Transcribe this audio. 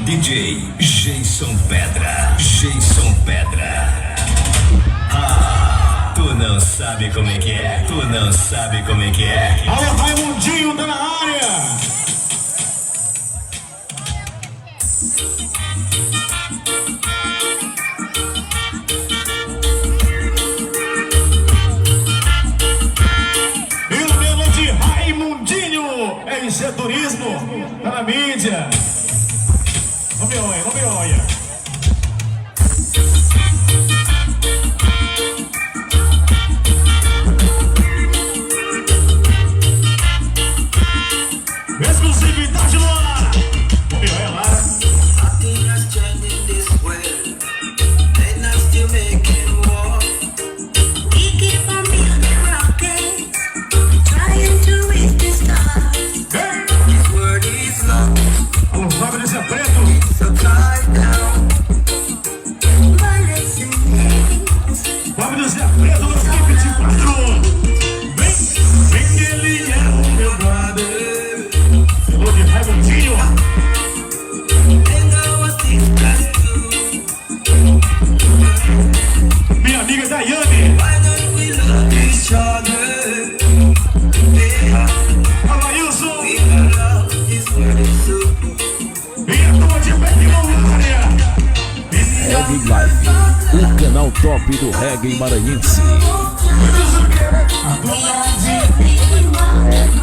DJ Jason Pedra. Jason Pedra. Ah, tu não sabe como é que é. Tu não sabe como é que é. Alô, Raimundinho tá na área. E o tema de Raimundinho é isso, é turismo, tá na mídia. Não me olha, não me olha. Exclusividade no ar. Não me olha lá. Alô, Fábio de Zé Preto. Fábio de Zé Preto, no equipe de 4. Vem, ele é o meu brother. Falou de Raimundinho. Minha amiga Daiane. Fala, Wilson. E a turma de Bequimao na área. Reggae Live, o canal top do reggae maranhense. A turma de Bequimao.